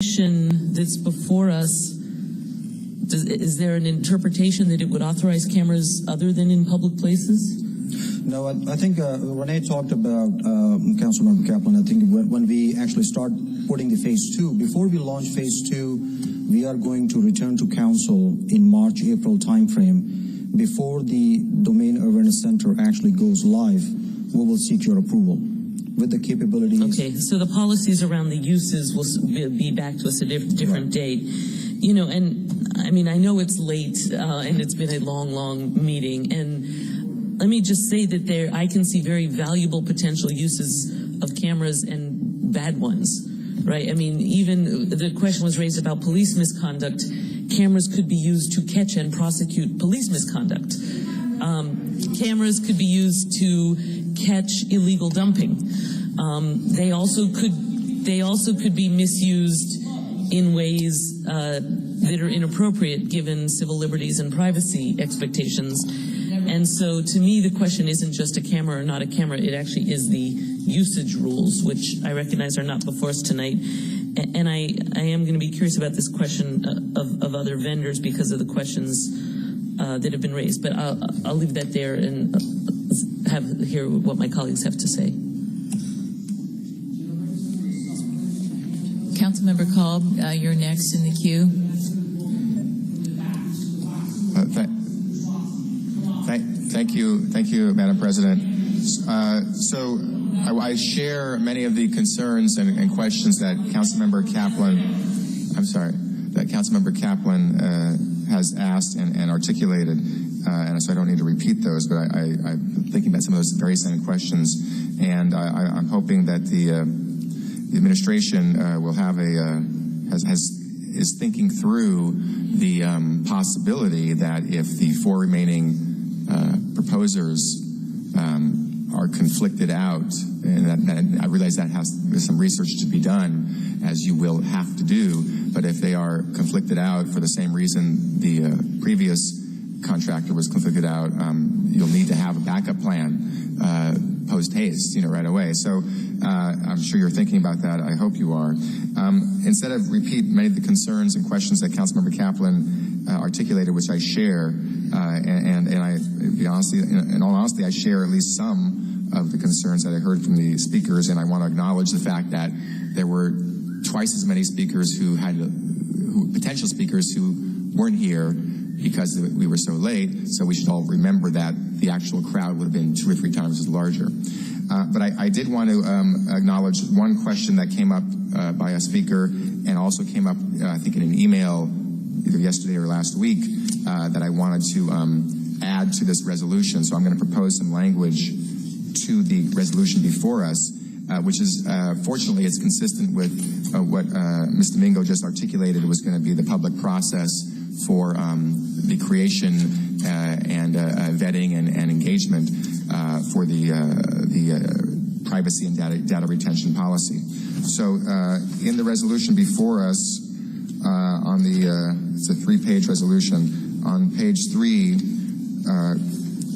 That's before us, is there an interpretation that it would authorize cameras other than in public places? No, I think Renee talked about, Councilmember Kaplan, I think when we actually start putting the phase 2, before we launch phase 2, we are going to return to council in March, April timeframe. Before the Domain Awareness Center actually goes live, we will seek your approval with the capabilities. Okay, so the policies around the uses will be back to us at a different date. You know, and I mean, I know it's late and it's been a long meeting, and let me just say that I can see very valuable potential uses of cameras and bad ones, right? I mean, even the question was raised about police misconduct. Cameras could be used to catch and prosecute police misconduct. Cameras could be used to catch illegal dumping. They also could be misused in ways that are inappropriate given civil liberties and privacy expectations. And so to me, the question isn't just a camera or not a camera, it actually is the usage rules, which I recognize are not before us tonight. And I am going to be curious about this question of other vendors because of the questions that have been raised. But I'll leave that there and hear what my colleagues have to say. Councilmember Kolb, you're next in the queue. Thank you, Madam President. So I share many of the concerns and questions that Councilmember Kaplan, has asked and articulated, and so I don't need to repeat those. But I'm thinking about some of those very same questions, and I'm hoping that the administration will have is thinking through the possibility that if the 4 remaining proposers are conflicted out, and I realize that there's some research to be done, as you will have to do, but if they are conflicted out for the same reason the previous contractor was conflicted out, you'll need to have a backup plan post haste, right away. So I'm sure you're thinking about that. I hope you are. Instead of repeat many of the concerns and questions that Councilmember Kaplan articulated, which I share, and in all honesty, I share at least some of the concerns that I heard from the speakers, and I want to acknowledge the fact that there were twice as many speakers potential speakers who weren't here because we were so late, so we should all remember that the actual crowd would have been 2 or 3 times as larger. But I did want to acknowledge one question that came up by a speaker and also came up, I think, in an email either yesterday or last week that I wanted to add to this resolution. So I'm going to propose some language to the resolution before us, which is, fortunately, it's consistent with what Ms. Domingo just articulated. It was going to be the public process for the creation and vetting and engagement for the privacy and data retention policy. So in the resolution before us, it's a 3-page resolution. On page 3,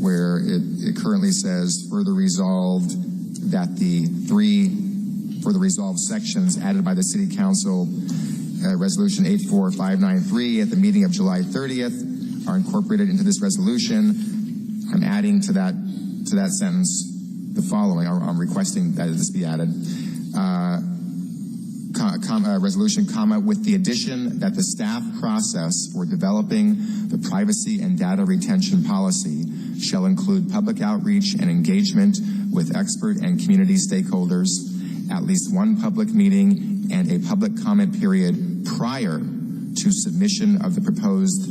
where it currently says, further resolved that the 3 further resolved sections added by the City Council, Resolution 84593 at the meeting of July 30th are incorporated into this resolution. I'm adding to that sentence the following. I'm requesting that this be added. Resolution, with the addition that the staff process for developing the privacy and data retention policy shall include public outreach and engagement with expert and community stakeholders, at least 1 public meeting and a public comment period prior to submission of the proposed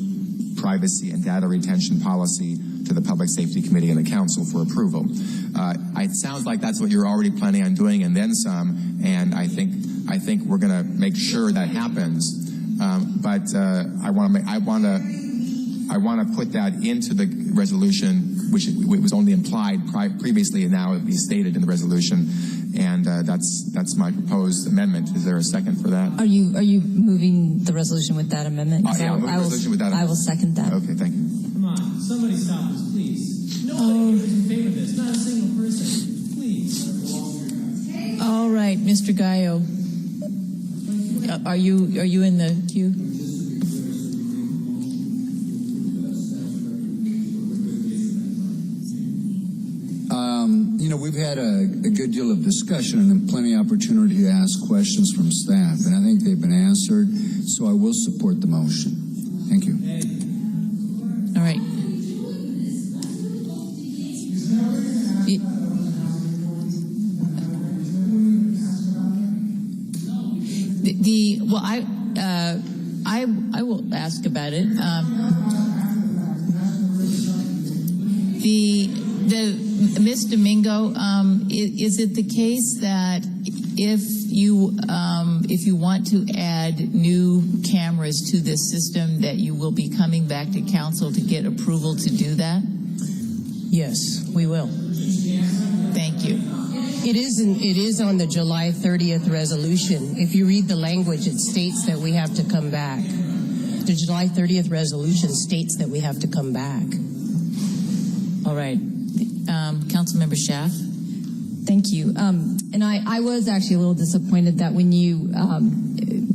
privacy and data retention policy to the Public Safety Committee and the Council for approval. It sounds like that's what you're already planning on doing, and then some. And I think we're going to make sure that happens. But I want to put that into the resolution, which it was only implied previously, and now it be stated in the resolution. And that's my proposed amendment. Is there a second for that? Are you moving the resolution with that amendment? Yeah, I'm moving the resolution with that amendment. I will second that. Okay, thank you. Come on, somebody stop us, please. Nobody here is in favor of this. Not a single person. Please. All right, Mr. Gallo. Are you in the queue? We've had a good deal of discussion and plenty of opportunity to ask questions from staff, and I think they've been answered, so I will support the motion. Thank you. All right. I will ask about it. Ms. Domingo, is it the case that if you want to add new cameras to this system, that you will be coming back to council to get approval to do that? Yes, we will. Thank you. It is on the July 30th resolution. If you read the language, it states that we have to come back. The July 30th resolution states that we have to come back. All right. Councilmember Schaaf. Thank you. And I was actually a little disappointed that when you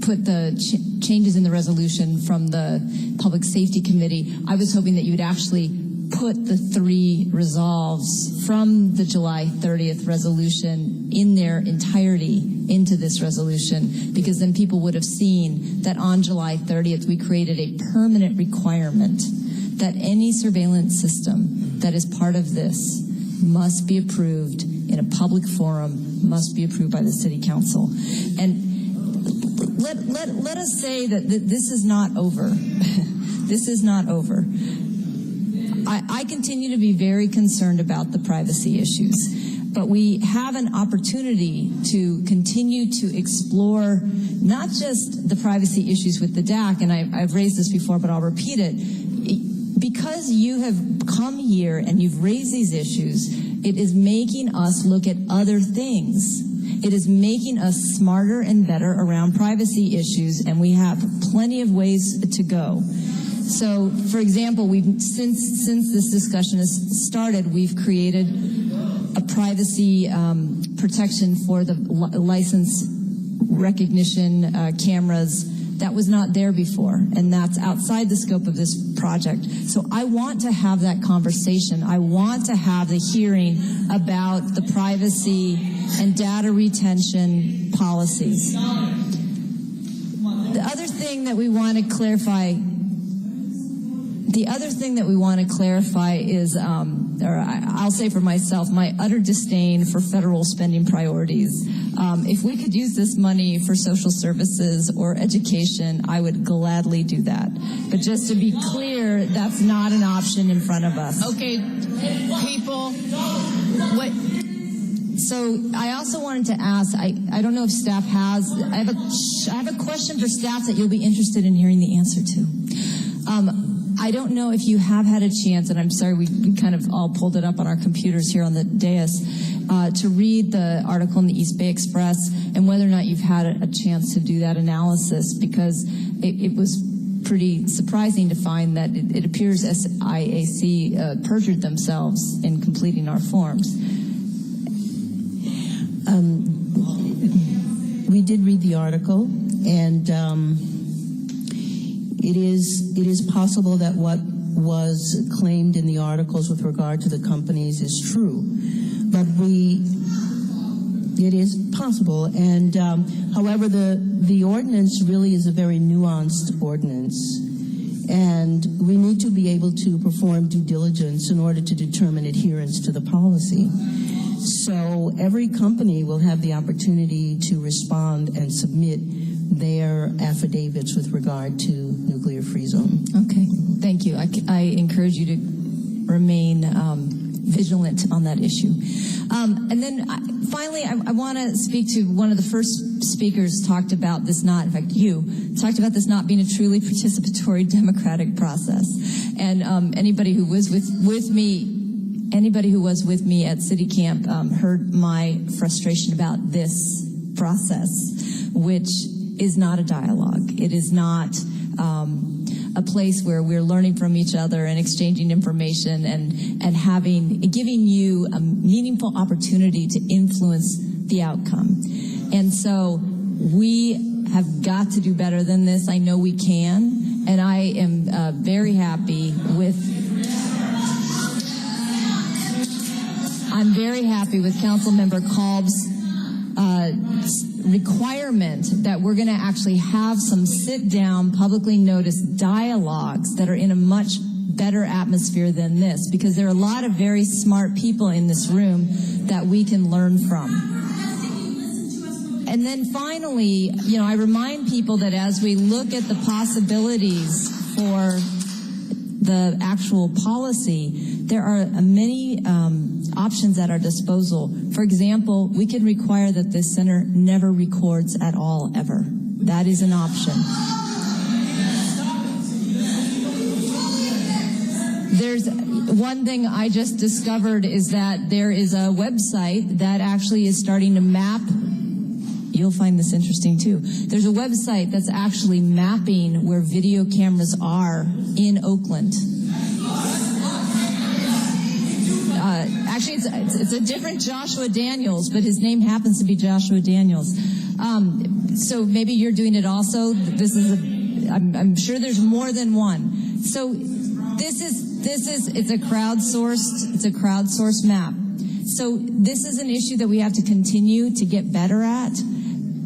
put the changes in the resolution from the Public Safety Committee, I was hoping that you would actually put the 3 resolves from the July 30th resolution in their entirety into this resolution, because then people would have seen that on July 30th we created a permanent requirement that any surveillance system that is part of this must be approved in a public forum, must be approved by the City Council. And let us say that this is not over. This is not over. I continue to be very concerned about the privacy issues, but we have an opportunity to continue to explore not just the privacy issues with the DAC, and I've raised this before, but I'll repeat it. Because you have come here and you've raised these issues, it is making us look at other things. It is making us smarter and better around privacy issues, and we have plenty of ways to go. So, for example, since this discussion has started, we've created a privacy protection for the license recognition cameras that was not there before, and that's outside the scope of this project. So I want to have that conversation. I want to have the hearing about the privacy and data retention policies. The other thing that we want to clarify is, or I'll say for myself, my utter disdain for federal spending priorities. If we could use this money for social services or education, I would gladly do that. But just to be clear, that's not an option in front of us. Okay, people, what? So I also wanted to ask, I don't know if staff has, I have a question for staff that you'll be interested in hearing the answer to. I don't know if you have had a chance, and I'm sorry we kind of all pulled it up on our computers here on the dais, to read the article in the East Bay Express, and whether or not you've had a chance to do that analysis, because it was pretty surprising to find that it appears SIAC perjured themselves in completing our forms. We did read the article, and it is possible that what was claimed in the articles with regard to the companies is true, but it is possible. And however, the ordinance really is a very nuanced ordinance, and we need to be able to perform due diligence in order to determine adherence to the policy. So every company will have the opportunity to respond and submit their affidavits with regard to nuclear-free zone. Okay, thank you. I encourage you to remain vigilant on that issue. And then finally, I want to speak to one of the first speakers talked about this not, in fact, you talked about this not being a truly participatory democratic process. And anybody who was with me at City Camp heard my frustration about this process, which is not a dialogue. It is not a place where we're learning from each other and exchanging information and giving you a meaningful opportunity to influence the outcome. And so we have got to do better than this. I know we can, and I am very happy with. I'm very happy with Councilmember Kolb's requirement that we're going to actually have some sit-down, publicly noticed dialogues that are in a much better atmosphere than this, because there are a lot of very smart people in this room that we can learn from. And then finally, I remind people that as we look at the possibilities for the actual policy, there are many options at our disposal. For example, we could require that this center never records at all, ever. That is an option. There's one thing I just discovered is that there is a website that actually is starting to map. You'll find this interesting too. There's a website that's actually mapping where video cameras are in Oakland. Actually, it's a different Joshua Daniels, but his name happens to be Joshua Daniels. So maybe you're doing it also. I'm sure there's more than one. So it's a crowdsourced map. So this is an issue that we have to continue to get better at,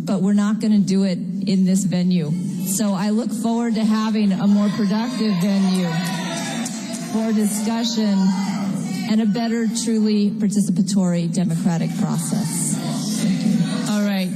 but we're not going to do it in this venue. So I look forward to having a more productive venue for discussion and a better, truly participatory democratic process. All right.